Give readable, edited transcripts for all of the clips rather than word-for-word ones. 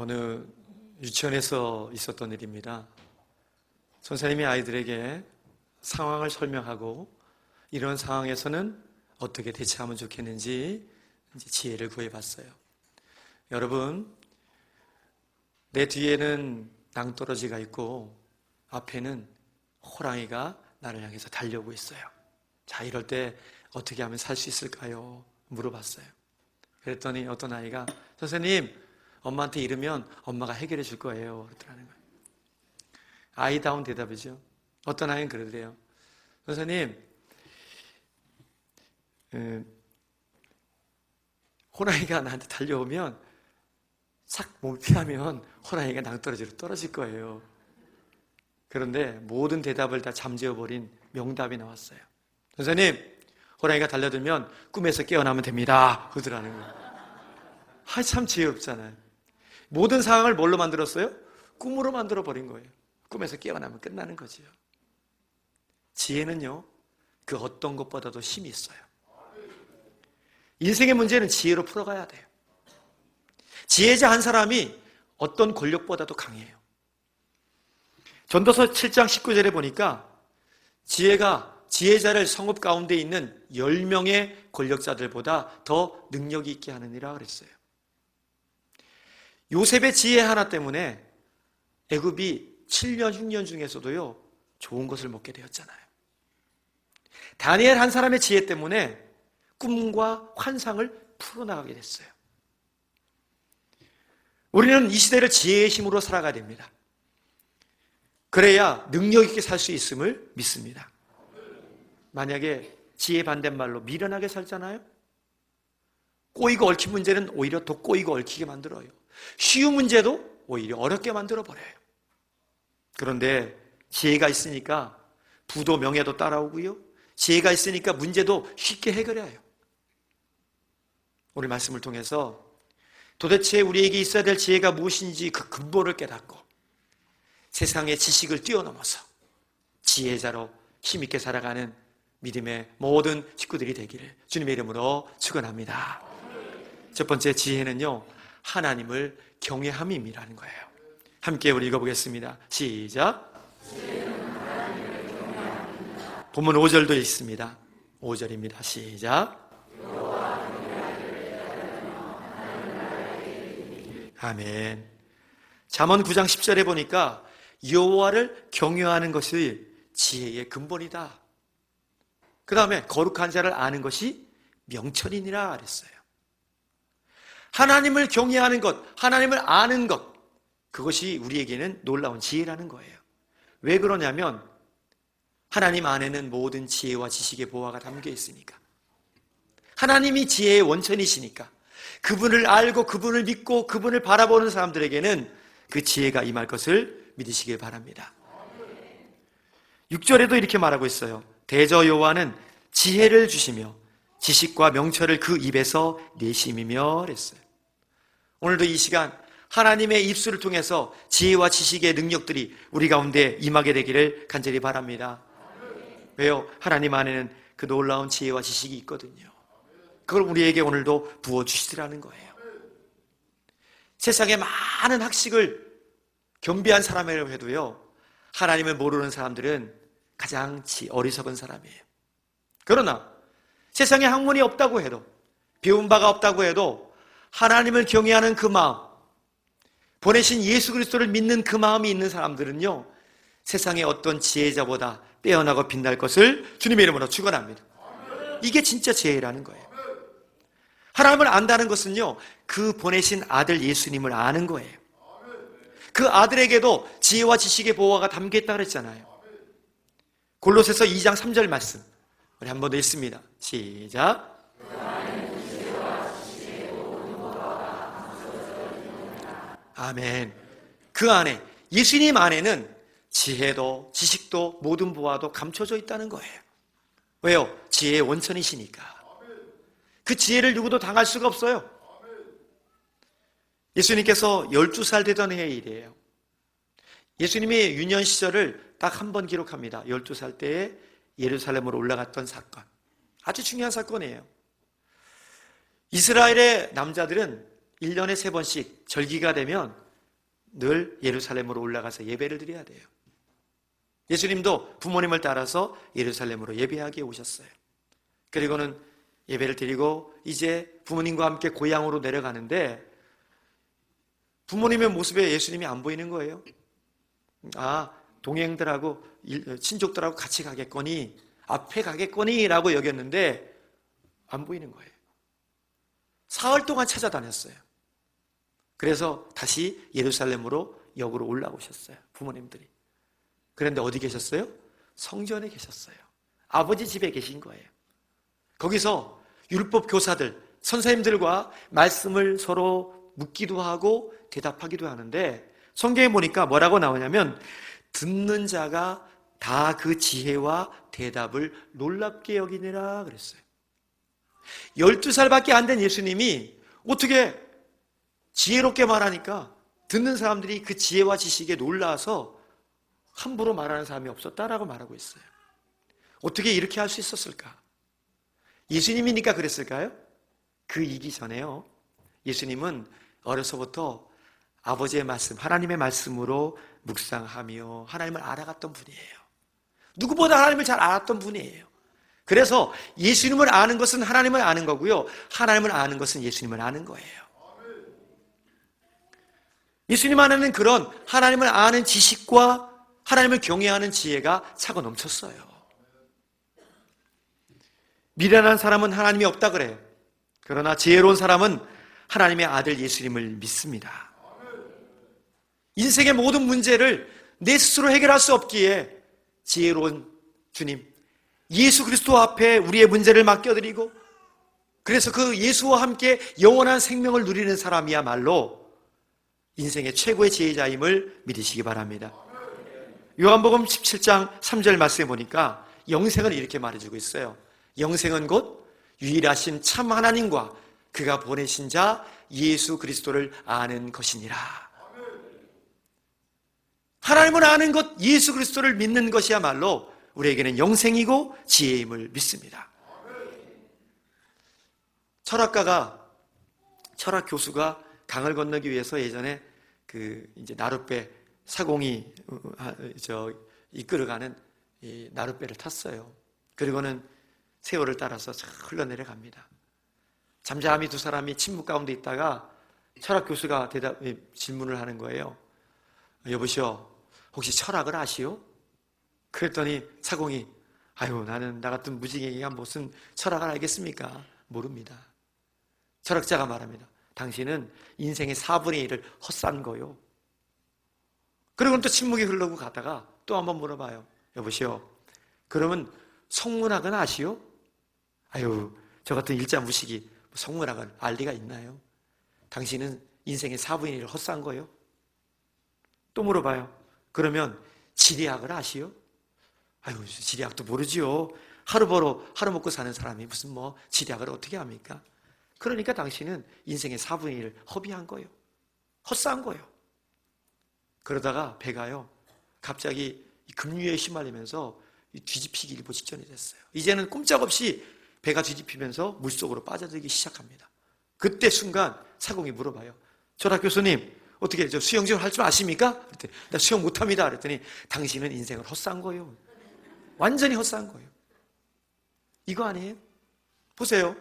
어느 유치원에서 있었던 일입니다. 선생님이 아이들에게 상황을 설명하고 이런 상황에서는 어떻게 대처하면 좋겠는지 이제 지혜를 구해봤어요. 여러분, 내 뒤에는 낭떠러지가 있고 앞에는 호랑이가 나를 향해서 달려오고 있어요. 자, 이럴 때 어떻게 하면 살 수 있을까요? 물어봤어요. 그랬더니 어떤 아이가 선생님, 엄마한테 이르면 엄마가 해결해 줄 거예요. 그러더라는 거예요. 아이다운 대답이죠. 어떤 아이는 그러대요. 선생님, 호랑이가 나한테 달려오면 싹 몸을 피하면 호랑이가 낭떠러지로 떨어질 거예요. 그런데 모든 대답을 다 잠재워버린 명답이 나왔어요. 선생님, 호랑이가 달려들면 꿈에서 깨어나면 됩니다. 그러더라는 거예요. 참 지혜롭잖아요. 모든 상황을 뭘로 만들었어요? 꿈으로 만들어버린 거예요. 꿈에서 깨어나면 끝나는 거지요. 지혜는요, 그 어떤 것보다도 힘이 있어요. 인생의 문제는 지혜로 풀어가야 돼요. 지혜자 한 사람이 어떤 권력보다도 강해요. 전도서 7장 19절에 보니까 지혜자를 성읍 가운데 있는 10명의 권력자들보다 더 능력이 있게 하느니라 그랬어요. 요셉의 지혜 하나 때문에 애굽이 7년 흉년 중에서도요 좋은 것을 먹게 되었잖아요. 다니엘 한 사람의 지혜 때문에 꿈과 환상을 풀어나가게 됐어요. 우리는 이 시대를 지혜의 힘으로 살아가야 됩니다. 그래야 능력 있게 살 수 있음을 믿습니다. 만약에 지혜 반대말로 미련하게 살잖아요. 꼬이고 얽힌 문제는 오히려 더 꼬이고 얽히게 만들어요. 쉬운 문제도 오히려 어렵게 만들어버려요. 그런데 지혜가 있으니까 부도 명예도 따라오고요. 지혜가 있으니까 문제도 쉽게 해결해요. 오늘 말씀을 통해서 도대체 우리에게 있어야 될 지혜가 무엇인지 그 근본을 깨닫고 세상의 지식을 뛰어넘어서 지혜자로 힘있게 살아가는 믿음의 모든 식구들이 되기를 주님의 이름으로 축원합니다. 첫 번째 지혜는요, 하나님을 경외함이라는 거예요. 함께 우리 읽어보겠습니다. 시작. 본문 5절도 있습니다. 5절입니다. 시작. 아멘. 잠언 9장 10절에 보니까 여호와를 경외하는 것이 지혜의 근본이다. 그 다음에 거룩한 자를 아는 것이 명철이니라 그랬어요. 하나님을 경외하는 것, 하나님을 아는 것, 그것이 우리에게는 놀라운 지혜라는 거예요. 왜 그러냐면 하나님 안에는 모든 지혜와 지식의 보화가 담겨 있으니까. 하나님이 지혜의 원천이시니까 그분을 알고 그분을 믿고 그분을 바라보는 사람들에게는 그 지혜가 임할 것을 믿으시길 바랍니다. 6절에도 이렇게 말하고 있어요. 대저 여호와는 지혜를 주시며 지식과 명철을 그 입에서 내심이며 그랬어요. 오늘도 이 시간 하나님의 입술을 통해서 지혜와 지식의 능력들이 우리 가운데 임하게 되기를 간절히 바랍니다. 왜요? 하나님 안에는 그 놀라운 지혜와 지식이 있거든요. 그걸 우리에게 오늘도 부어주시더라는 거예요. 세상에 많은 학식을 겸비한 사람이라고 해도요, 하나님을 모르는 사람들은 가장 어리석은 사람이에요. 그러나 세상에 학문이 없다고 해도, 배운 바가 없다고 해도 하나님을 경외하는 그 마음, 보내신 예수 그리스도를 믿는 그 마음이 있는 사람들은요, 세상의 어떤 지혜자보다 빼어나고 빛날 것을 주님의 이름으로 축원합니다. 이게 진짜 지혜라는 거예요. 하나님을 안다는 것은요, 그 보내신 아들 예수님을 아는 거예요. 그 아들에게도 지혜와 지식의 보화가 담겨있다고 그랬잖아요. 골로새서 2장 3절 말씀 우리 한 번 더 읽습니다. 시작. 아멘. 그 안에, 예수님 안에는 지혜도 지식도 모든 보화도 감춰져 있다는 거예요. 왜요? 지혜의 원천이시니까. 그 지혜를 누구도 당할 수가 없어요. 예수님께서 12살 되던 해의 일이에요. 예수님의 유년 시절을 딱 한 번 기록합니다. 12살 때에 예루살렘으로 올라갔던 사건. 아주 중요한 사건이에요. 이스라엘의 남자들은 1년에 3번씩 절기가 되면 늘 예루살렘으로 올라가서 예배를 드려야 돼요. 예수님도 부모님을 따라서 예루살렘으로 예배하기에 오셨어요. 그리고는 예배를 드리고 이제 부모님과 함께 고향으로 내려가는데 부모님의 모습에 예수님이 안 보이는 거예요. 동행들하고 친족들하고 같이 가겠거니, 앞에 가겠거니 라고 여겼는데 안 보이는 거예요. 사흘 동안 찾아다녔어요. 그래서 다시 예루살렘으로 역으로 올라오셨어요, 부모님들이. 그런데 어디 계셨어요? 성전에 계셨어요. 아버지 집에 계신 거예요. 거기서 율법 교사들, 선생님들과 말씀을 서로 묻기도 하고 대답하기도 하는데 성경에 보니까 뭐라고 나오냐면 듣는 자가 다 그 지혜와 대답을 놀랍게 여기니라 그랬어요. 12살밖에 안 된 예수님이 어떻게 지혜롭게 말하니까 듣는 사람들이 그 지혜와 지식에 놀라서 함부로 말하는 사람이 없었다라고 말하고 있어요. 어떻게 이렇게 할 수 있었을까? 예수님이니까 그랬을까요? 그 이기 전에요, 예수님은 어려서부터 아버지의 말씀, 하나님의 말씀으로 묵상하며 하나님을 알아갔던 분이에요. 누구보다 하나님을 잘 알았던 분이에요. 그래서 예수님을 아는 것은 하나님을 아는 거고요, 하나님을 아는 것은 예수님을 아는 거예요. 예수님 안에는 그런 하나님을 아는 지식과 하나님을 경외하는 지혜가 차고 넘쳤어요. 미련한 사람은 하나님이 없다 그래요. 그러나 지혜로운 사람은 하나님의 아들 예수님을 믿습니다. 인생의 모든 문제를 내 스스로 해결할 수 없기에 지혜로운 주님, 예수 그리스도 앞에 우리의 문제를 맡겨드리고, 그래서 그 예수와 함께 영원한 생명을 누리는 사람이야말로 인생의 최고의 지혜자임을 믿으시기 바랍니다. 요한복음 17장 3절 말씀에 보니까 영생을 이렇게 말해주고 있어요. 영생은 곧 유일하신 참 하나님과 그가 보내신 자 예수 그리스도를 아는 것이니라. 하나님을 아는 것, 예수 그리스도를 믿는 것이야말로 우리에게는 영생이고 지혜임을 믿습니다. 철학 교수가 강을 건너기 위해서 예전에 이제 나룻배 사공이 이끌어가는 이 나룻배를 탔어요. 그리고는 세월을 따라서 흘러내려 갑니다. 잠잠히 두 사람이 침묵 가운데 있다가 철학 교수가 질문을 하는 거예요. 여보시오, 혹시 철학을 아시오? 그랬더니 사공이 나 같은 무지개가 무슨 철학을 알겠습니까? 모릅니다. 철학자가 말합니다. 당신은 인생의 4분의 1을 헛산 거요. 그리고는 또 침묵이 흐르고 가다가 또 한번 물어봐요. 여보시오, 그러면 성문학은 아시오? 저 같은 일자 무식이 성문학을 알 리가 있나요? 당신은 인생의 4분의 1을 헛산 거요. 또 물어봐요. 그러면 지리학을 아시오? 지리학도 모르지요. 하루 먹고 사는 사람이 무슨 지리학을 어떻게 합니까? 그러니까 당신은 인생의 4분의 1을 허비한 거예요. 헛산 거예요. 그러다가 배가요, 갑자기 급류에 휘말리면서 뒤집히기 일보 직전이 됐어요. 이제는 꼼짝없이 배가 뒤집히면서 물속으로 빠져들기 시작합니다. 그때 순간 사공이 물어봐요. 철학 교수님, 어떻게 수영 좀 할 줄 아십니까? 그랬더니 나 수영 못합니다. 그랬더니 당신은 인생을 헛산 거예요. 완전히 헛산 거예요. 이거 아니에요? 보세요.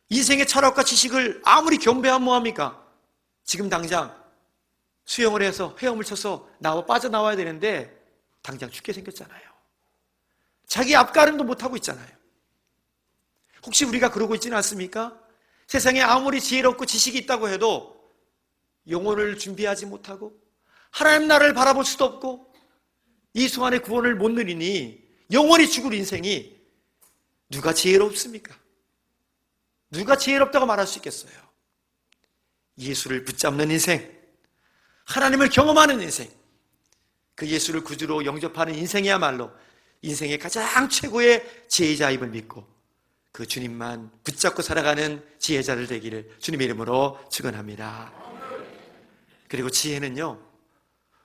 인생의 철학과 지식을 아무리 겸비하면 뭐합니까? 지금 당장 수영을 해서 헤엄을 쳐서 빠져나와야 되는데 당장 죽게 생겼잖아요. 자기 앞가림도 못하고 있잖아요. 혹시 우리가 그러고 있지는 않습니까? 세상에 아무리 지혜롭고 지식이 있다고 해도 영혼을 준비하지 못하고 하나님 나라를 바라볼 수도 없고 이 순간의 구원을 못 누리니 영원히 죽을 인생이 누가 지혜롭습니까? 누가 지혜롭다고 말할 수 있겠어요? 예수를 붙잡는 인생, 하나님을 경험하는 인생, 그 예수를 구주로 영접하는 인생이야말로 인생의 가장 최고의 지혜자임을 믿고 그 주님만 붙잡고 살아가는 지혜자들 되기를 주님의 이름으로 축원합니다. 그리고 지혜는요,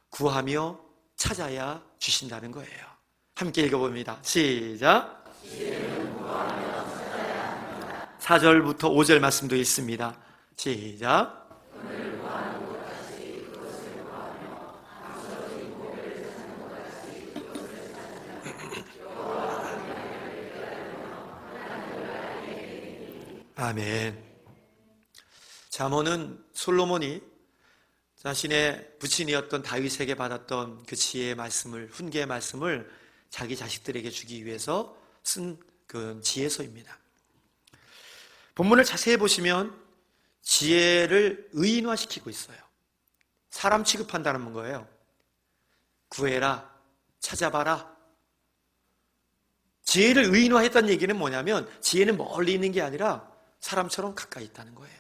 구하며 찾아야 주신다는 거예요. 함께 읽어봅니다. 시작. 4절부터 5절 말씀도 있습니다. 시작. 아멘. 잠언은 솔로몬이 자신의 부친이었던 다윗에게 받았던 그 지혜의 말씀을, 훈계의 말씀을 자기 자식들에게 주기 위해서 쓴 그 지혜서입니다. 본문을 자세히 보시면 지혜를 의인화시키고 있어요. 사람 취급한다는 거예요. 구해라, 찾아봐라. 지혜를 의인화했다는 얘기는 뭐냐면 지혜는 멀리 있는 게 아니라 사람처럼 가까이 있다는 거예요.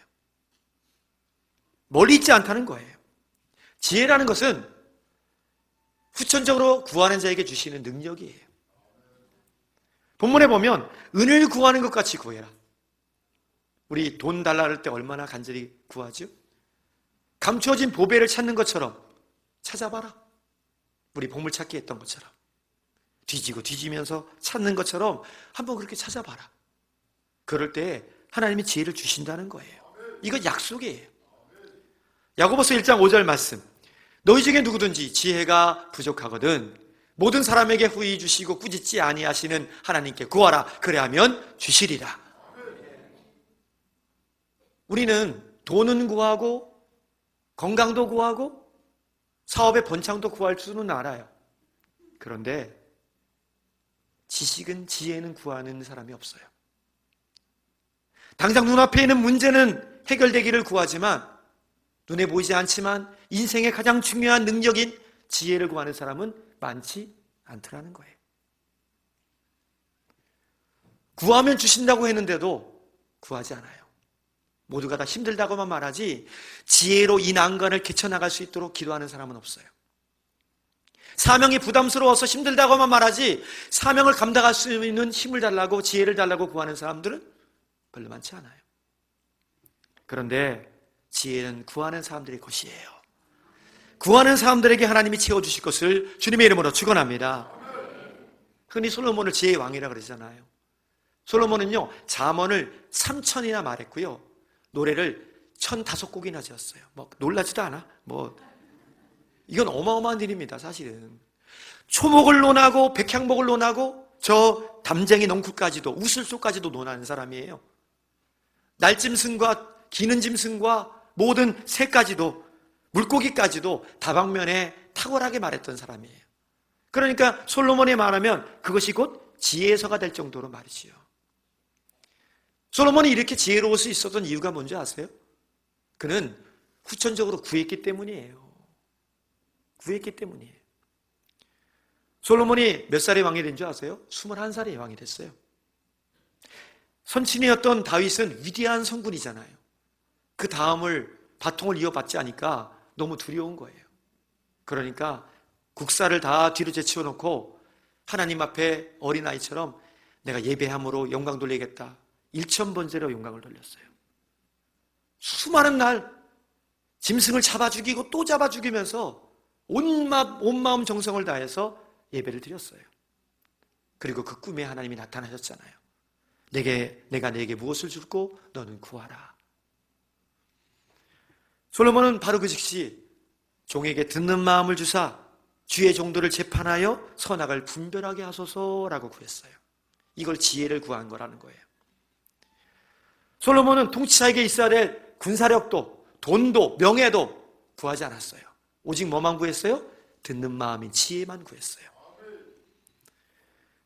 멀리 있지 않다는 거예요. 지혜라는 것은 후천적으로 구하는 자에게 주시는 능력이에요. 본문에 보면 은을 구하는 것 같이 구해라. 우리 돈 달라 할 때 얼마나 간절히 구하죠? 감추어진 보배를 찾는 것처럼 찾아봐라. 우리 보물찾기 했던 것처럼 뒤지고 뒤지면서 찾는 것처럼 한번 그렇게 찾아봐라. 그럴 때 하나님이 지혜를 주신다는 거예요. 이거 약속이에요. 야고보서 1장 5절 말씀, 너희 중에 누구든지 지혜가 부족하거든 모든 사람에게 후히 주시고 꾸짖지 아니하시는 하나님께 구하라. 그래하면 주시리라. 우리는 돈은 구하고 건강도 구하고 사업의 번창도 구할 줄은 알아요. 그런데 지식은, 지혜는 구하는 사람이 없어요. 당장 눈앞에 있는 문제는 해결되기를 구하지만, 눈에 보이지 않지만 인생의 가장 중요한 능력인 지혜를 구하는 사람은 많지 않더라는 거예요. 구하면 주신다고 했는데도 구하지 않아요. 모두가 다 힘들다고만 말하지 지혜로 이 난관을 개쳐나갈 수 있도록 기도하는 사람은 없어요. 사명이 부담스러워서 힘들다고만 말하지 사명을 감당할 수 있는 힘을 달라고, 지혜를 달라고 구하는 사람들은 별로 많지 않아요. 그런데 지혜는 구하는 사람들의 것이에요. 구하는 사람들에게 하나님이 채워주실 것을 주님의 이름으로 축원합니다. 흔히 솔로몬을 지혜의 왕이라고 그러잖아요. 솔로몬은요 잠언을 3,000이나 말했고요, 노래를 1,005곡이나 지었어요. 뭐 놀라지도 않아? 이건 어마어마한 일입니다. 사실은 초목을 논하고 백향목을 논하고 저 담쟁이 넝쿨까지도, 우슬소까지도 논하는 사람이에요. 날짐승과 기는 짐승과 모든 새까지도, 물고기까지도 다방면에 탁월하게 말했던 사람이에요. 그러니까 솔로몬이 말하면 그것이 곧 지혜서가 될 정도로 말이지요. 솔로몬이 이렇게 지혜로울 수 있었던 이유가 뭔지 아세요? 그는 후천적으로 구했기 때문이에요. 구했기 때문이에요. 솔로몬이 몇 살의 왕이 된 줄 아세요? 21살의 왕이 됐어요. 선친이었던 다윗은 위대한 성군이잖아요. 그 다음을 바통을 이어받지 않으니까 너무 두려운 거예요. 그러니까 국사를 다 뒤로 제치워놓고 하나님 앞에 어린아이처럼 내가 예배함으로 영광 돌리겠다, 1,000번째로 영광을 돌렸어요. 수많은 날 짐승을 잡아 죽이고 또 잡아 죽이면서 온 마음 정성을 다해서 예배를 드렸어요. 그리고 그 꿈에 하나님이 나타나셨잖아요. 내가 네게 무엇을 줄고 너는 구하라. 솔로몬은 바로 그 즉시 종에게 듣는 마음을 주사 주의 종도를 재판하여 선악을 분별하게 하소서라고 구했어요. 이걸 지혜를 구한 거라는 거예요. 솔로몬은 통치자에게 있어야 될 군사력도, 돈도, 명예도 구하지 않았어요. 오직 뭐만 구했어요? 듣는 마음인 지혜만 구했어요.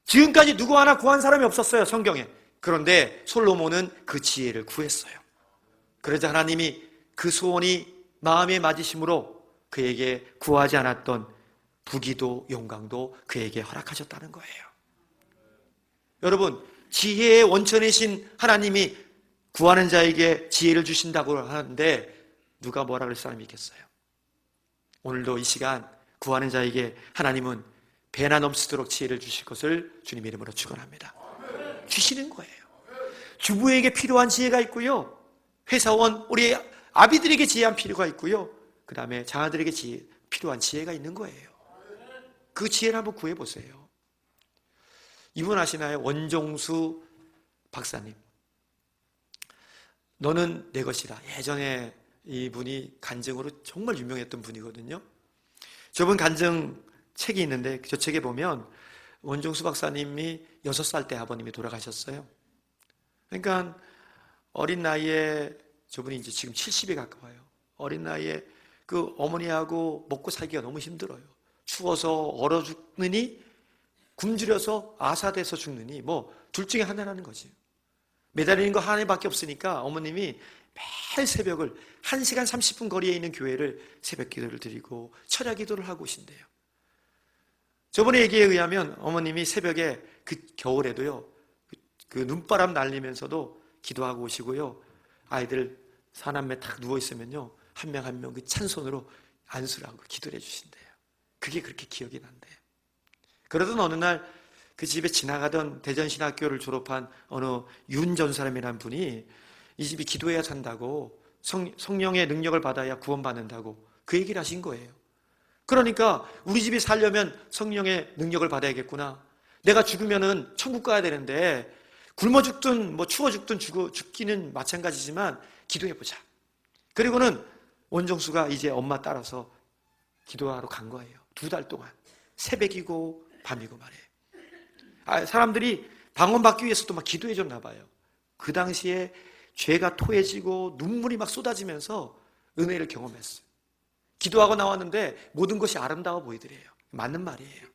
지금까지 누구 하나 구한 사람이 없었어요, 성경에. 그런데 솔로몬은 그 지혜를 구했어요. 그러자 하나님이 그 소원이 마음에 맞으심으로 그에게 구하지 않았던 부귀도 영광도 그에게 허락하셨다는 거예요. 여러분, 지혜의 원천이신 하나님이 구하는 자에게 지혜를 주신다고 하는데 누가 뭐라 그럴 사람이 있겠어요? 오늘도 이 시간 구하는 자에게 하나님은 배나 넘치도록 지혜를 주실 것을 주님의 이름으로 축원합니다. 주시는 거예요. 주부에게 필요한 지혜가 있고요, 회사원, 우리 아비들에게 지혜한 필요가 있고요, 그 다음에 자녀들에게 필요한 지혜가 있는 거예요. 그 지혜를 한번 구해보세요. 이분 아시나요? 원종수 박사님. 너는 내 것이라. 예전에 이분이 간증으로 정말 유명했던 분이거든요. 저분 간증 책이 있는데 저 책에 보면 원종수 박사님이 6살 때 아버님이 돌아가셨어요. 그러니까 어린 나이에, 저분이 이제 지금 70에 가까워요. 어린 나이에 그 어머니하고 먹고 살기가 너무 힘들어요. 추워서 얼어 죽느니 굶주려서 아사돼서 죽느니 뭐 둘 중에 하나라는 거지. 매달리는 거 하나밖에 없으니까 어머님이 매일 새벽을 1시간 30분 거리에 있는 교회를 새벽 기도를 드리고 철야 기도를 하고 오신대요. 저번에 얘기에 의하면 어머님이 새벽에 그 겨울에도요, 그 눈바람 날리면서도 기도하고 오시고요, 아이들 사남매 딱 누워있으면요, 한 명 한 명 그 찬손으로 안수를 하고 기도를 해주신대요. 그게 그렇게 기억이 난대요. 그러던 어느 날 그 집에 지나가던 대전신학교를 졸업한 어느 윤 전사람이라는 분이 이 집이 기도해야 산다고, 성령의 능력을 받아야 구원받는다고 그 얘기를 하신 거예요. 그러니까 우리 집이 살려면 성령의 능력을 받아야겠구나. 내가 죽으면은 천국 가야 되는데 굶어 죽든 뭐 추워 죽든 죽기는 마찬가지지만 기도해보자. 그리고는 원정수가 이제 엄마 따라서 기도하러 간 거예요. 2달 동안 새벽이고 밤이고 말이에요. 사람들이 방언받기 위해서도 막 기도해 줬나 봐요. 그 당시에 죄가 토해지고 눈물이 막 쏟아지면서 은혜를 경험했어요. 기도하고 나왔는데 모든 것이 아름다워 보이더래요. 맞는 말이에요.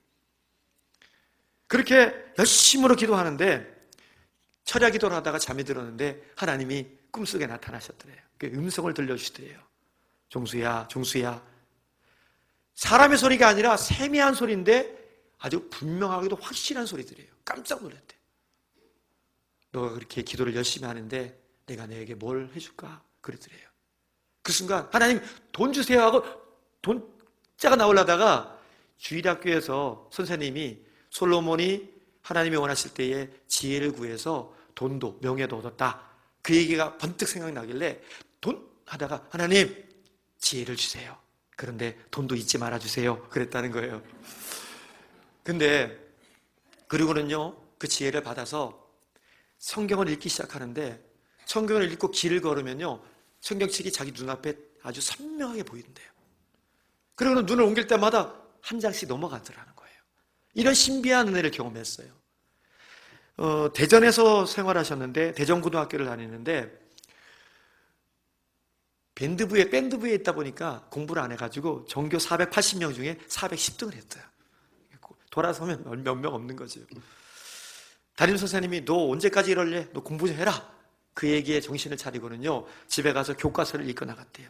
그렇게 열심으로 기도하는데 철야 기도를 하다가 잠이 들었는데 하나님이 꿈속에 나타나셨더래요. 그 음성을 들려주시더래요. 종수야, 종수야. 사람의 소리가 아니라 세미한 소리인데 아주 분명하게도 확실한 소리들이에요. 깜짝 놀랐대. 너가 그렇게 기도를 열심히 하는데 내가 너에게 뭘 해줄까? 그러더래요. 그 순간 하나님 돈 주세요 하고 돈자가 나오려다가 주일학교에서 선생님이 솔로몬이 하나님이 원하실 때에 지혜를 구해서 돈도 명예도 얻었다, 그 얘기가 번뜩 생각나길래 돈 하다가 하나님 지혜를 주세요. 그런데 돈도 잊지 말아주세요. 그랬다는 거예요. 근데 그리고는요, 그 지혜를 받아서 성경을 읽기 시작하는데 성경을 읽고 길을 걸으면요, 성경책이 자기 눈앞에 아주 선명하게 보이는데요. 그리고는 눈을 옮길 때마다 한 장씩 넘어가더라는 거예요. 이런 신비한 은혜를 경험했어요. 대전에서 생활하셨는데, 대전고등학교를 다니는데 밴드부에 있다 보니까 공부를 안 해가지고 전교 480명 중에 410등을 했어요. 돌아서면 몇 명 없는 거죠. 담임선생님이 너 언제까지 이럴래? 너 공부 좀 해라. 그 얘기에 정신을 차리고는요, 집에 가서 교과서를 읽고 나갔대요.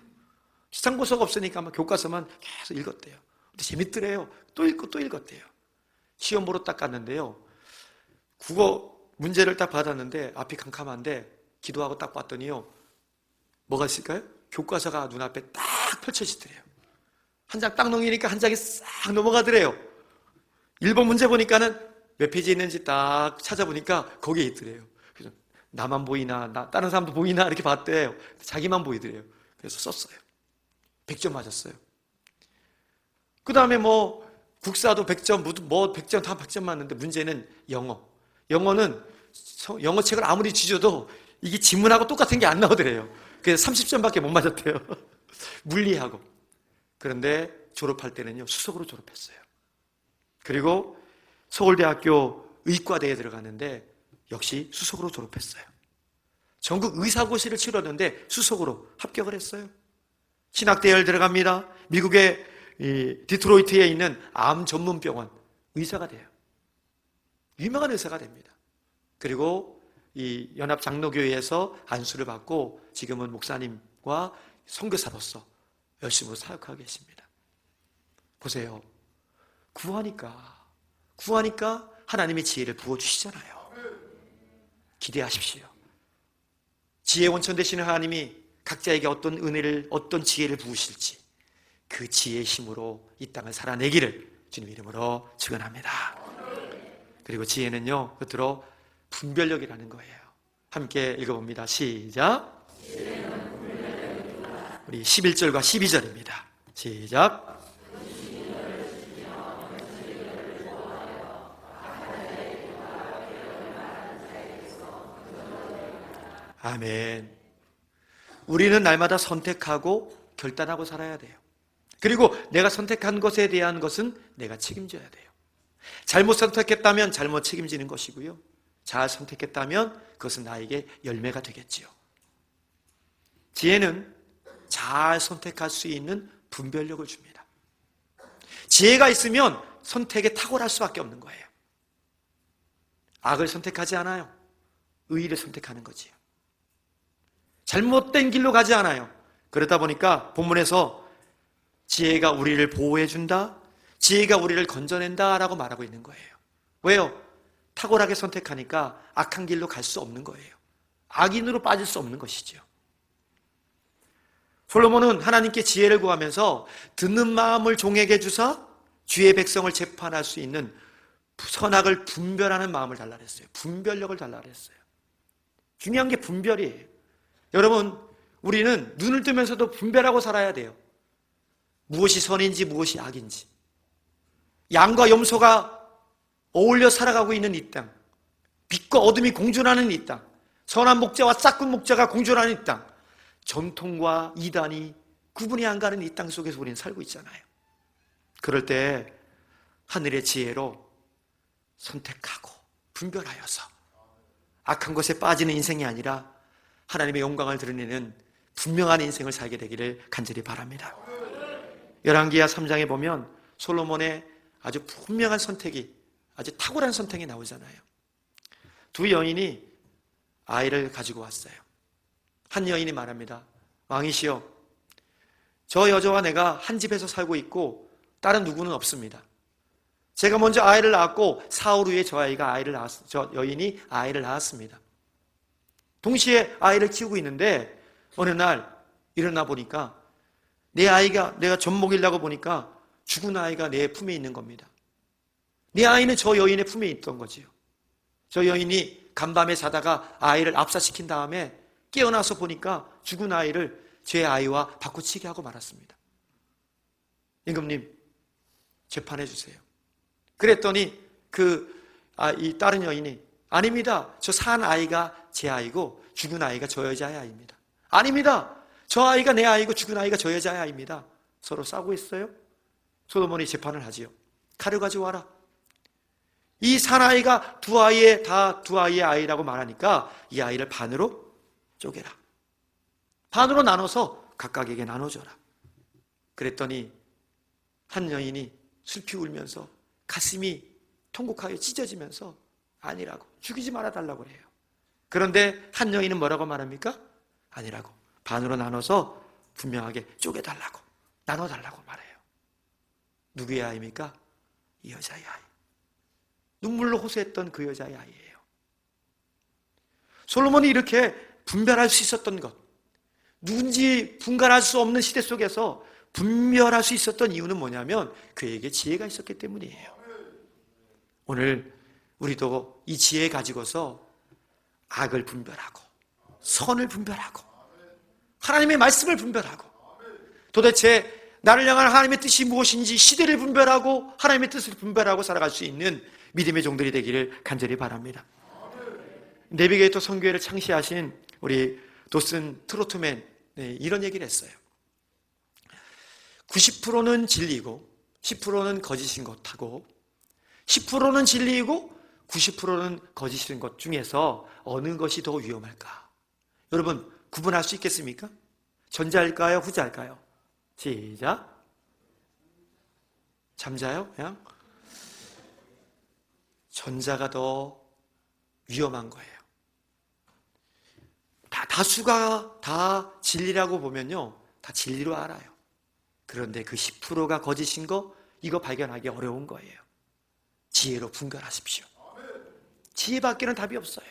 시상고서가 없으니까 막 교과서만 계속 읽었대요. 근데 재밌더래요. 또 읽고 또 읽었대요. 시험 보러 딱 갔는데요, 국어 문제를 딱 받았는데 앞이 캄캄한데 기도하고 딱 봤더니요, 뭐가 있을까요? 교과서가 눈앞에 딱 펼쳐지더래요. 한 장 딱 넘기니까 한 장이 싹 넘어가더래요. 1번 문제 보니까는 몇 페이지 있는지 딱 찾아보니까 거기에 있더래요. 그래서 나만 보이나, 다른 사람도 보이나 이렇게 봤대요. 자기만 보이더래요. 그래서 썼어요. 100점 맞았어요. 그 다음에 뭐 국사도 100점, 뭐 100점, 다 100점 맞는데 문제는 영어는 영어책을 아무리 뒤져도 이게 지문하고 똑같은 게 안 나오더래요. 그래서 30점밖에 못 맞았대요. 물리하고. 그런데 졸업할 때는요, 수석으로 졸업했어요. 그리고 서울대학교 의과대에 들어갔는데 역시 수석으로 졸업했어요. 전국 의사고시를 치렀는데 수석으로 합격을 했어요. 신학대열 들어갑니다. 미국의 디트로이트에 있는 암 전문병원 의사가 돼요. 유명한 의사가 됩니다. 그리고 이 연합장로교회에서 안수를 받고 지금은 목사님과 선교사로서 열심히 사역하고 계십니다. 보세요. 구하니까 하나님의 지혜를 부어주시잖아요. 기대하십시오. 지혜 원천 되시는 하나님이 각자에게 어떤 은혜를, 어떤 지혜를 부으실지 그 지혜의 힘으로 이 땅을 살아내기를 주님 이름으로 축원합니다. 그리고 지혜는요, 끝으로 분별력이라는 거예요. 함께 읽어봅니다. 시작. 우리 11절과 12절입니다. 시작. 아멘. 우리는 날마다 선택하고 결단하고 살아야 돼요. 그리고 내가 선택한 것에 대한 것은 내가 책임져야 돼요. 잘못 선택했다면 잘못 책임지는 것이고요, 잘 선택했다면 그것은 나에게 열매가 되겠지요. 지혜는 잘 선택할 수 있는 분별력을 줍니다. 지혜가 있으면 선택에 탁월할 수밖에 없는 거예요. 악을 선택하지 않아요. 의를 선택하는 거지요. 잘못된 길로 가지 않아요. 그러다 보니까 본문에서 지혜가 우리를 보호해준다, 지혜가 우리를 건져낸다라고 말하고 있는 거예요. 왜요? 탁월하게 선택하니까 악한 길로 갈 수 없는 거예요. 악인으로 빠질 수 없는 것이죠. 솔로몬은 하나님께 지혜를 구하면서 듣는 마음을 종에게 주사 주의 백성을 재판할 수 있는 선악을 분별하는 마음을 달라 그랬어요. 분별력을 달라 그랬어요. 중요한 게 분별이에요. 여러분, 우리는 눈을 뜨면서도 분별하고 살아야 돼요. 무엇이 선인지 무엇이 악인지. 양과 염소가 어울려 살아가고 있는 이 땅, 빛과 어둠이 공존하는 이 땅, 선한 목자와 싹군 목자가 공존하는 이 땅, 전통과 이단이 구분이 안 가는 이 땅 속에서 우리는 살고 있잖아요. 그럴 때 하늘의 지혜로 선택하고 분별하여서 악한 것에 빠지는 인생이 아니라 하나님의 영광을 드러내는 분명한 인생을 살게 되기를 간절히 바랍니다. 열왕기하 3장에 보면 솔로몬의 아주 분명한 선택이, 아주 탁월한 선택이 나오잖아요. 두 여인이 아이를 가지고 왔어요. 한 여인이 말합니다. 왕이시여, 저 여자와 내가 한 집에서 살고 있고 다른 누구는 없습니다. 제가 먼저 아이를 낳았고 사흘 후에 저 여인이 아이를 낳았습니다. 동시에 아이를 키우고 있는데 어느 날 일어나 보니까 내가 젖먹이려고 보니까 죽은 아이가 내 품에 있는 겁니다. 내 아이는 저 여인의 품에 있던 거지요. 저 여인이 간밤에 자다가 아이를 압사시킨 다음에 깨어나서 보니까 죽은 아이를 제 아이와 바꾸치게 하고 말았습니다. 임금님, 재판해 주세요. 그랬더니 이 다른 여인이 아닙니다. 저 산 아이가 제 아이고 죽은 아이가 저 여자의 아이입니다. 아닙니다. 저 아이가 내 아이고 죽은 아이가 저 여자의 아이입니다. 서로 싸우고 있어요. 솔로몬이 재판을 하지요. 칼을 가져와라. 이 사나이가 두 아이의 아이라고 말하니까 이 아이를 반으로 쪼개라. 반으로 나눠서 각각에게 나눠줘라. 그랬더니 한 여인이 슬피 울면서 가슴이 통곡하여 찢어지면서 아니라고, 죽이지 말아달라고 해요. 그런데 한 여인은 뭐라고 말합니까? 아니라고, 반으로 나눠서 분명하게 쪼개달라고, 나눠달라고 말해요. 누구의 아이입니까? 이 여자의 아이. 눈물로 호소했던 그 여자의 아이예요. 솔로몬이 이렇게 분별할 수 있었던 것, 누군지 분간할 수 없는 시대 속에서 분별할 수 있었던 이유는 뭐냐면 그에게 지혜가 있었기 때문이에요. 오늘 우리도 이 지혜 가지고서 악을 분별하고 선을 분별하고 하나님의 말씀을 분별하고 도대체 나를 향한 하나님의 뜻이 무엇인지 시대를 분별하고 하나님의 뜻을 분별하고 살아갈 수 있는 믿음의 종들이 되기를 간절히 바랍니다. 내비게이터 선교회를 창시하신 우리 도슨 트로트맨 이런 얘기를 했어요. 90%는 진리고 10%는 거짓인 것하고 10%는 진리이고 90%는 거짓인 것 중에서 어느 것이 더 위험할까? 여러분 구분할 수 있겠습니까? 전자일까요? 후자일까요? 시작. 잠자요? 그냥? 전자가 더 위험한 거예요. 다수가 다 진리라고 보면요, 다 진리로 알아요. 그런데 그 10%가 거짓인 거, 이거 발견하기 어려운 거예요. 지혜로 분간하십시오. 지혜밖에는 답이 없어요.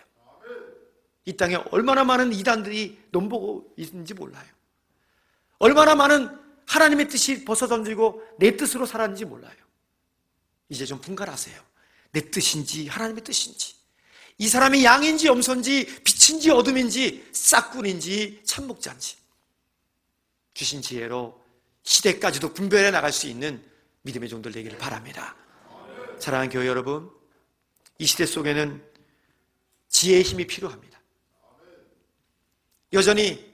이 땅에 얼마나 많은 이단들이 넘보고 있는지 몰라요. 얼마나 많은 하나님의 뜻이 벗어던지고 내 뜻으로 살았는지 몰라요. 이제 좀 분간하세요. 내 뜻인지 하나님의 뜻인지, 이 사람이 양인지 염소인지 빛인지 어둠인지 싹군인지 참목자인지 주신 지혜로 시대까지도 분별해 나갈 수 있는 믿음의 종들 되기를 바랍니다. 사랑하는 교회 여러분, 이 시대 속에는 지혜의 힘이 필요합니다. 여전히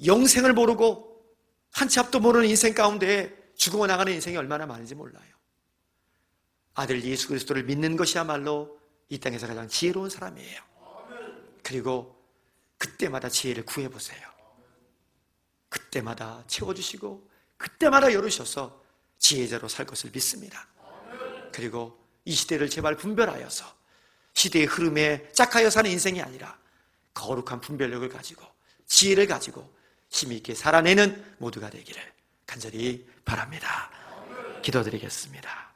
영생을 모르고 한 치 앞도 모르는 인생 가운데 죽어 나가는 인생이 얼마나 많은지 몰라요. 아들 예수 그리스도를 믿는 것이야말로 이 땅에서 가장 지혜로운 사람이에요. 그리고 그때마다 지혜를 구해보세요. 그때마다 채워주시고 그때마다 열으셔서 지혜자로 살 것을 믿습니다. 그리고 이 시대를 제발 분별하여서 시대의 흐름에 짝하여 사는 인생이 아니라 거룩한 분별력을 가지고 지혜를 가지고 힘 있게 살아내는 모두가 되기를 간절히 바랍니다. 기도드리겠습니다.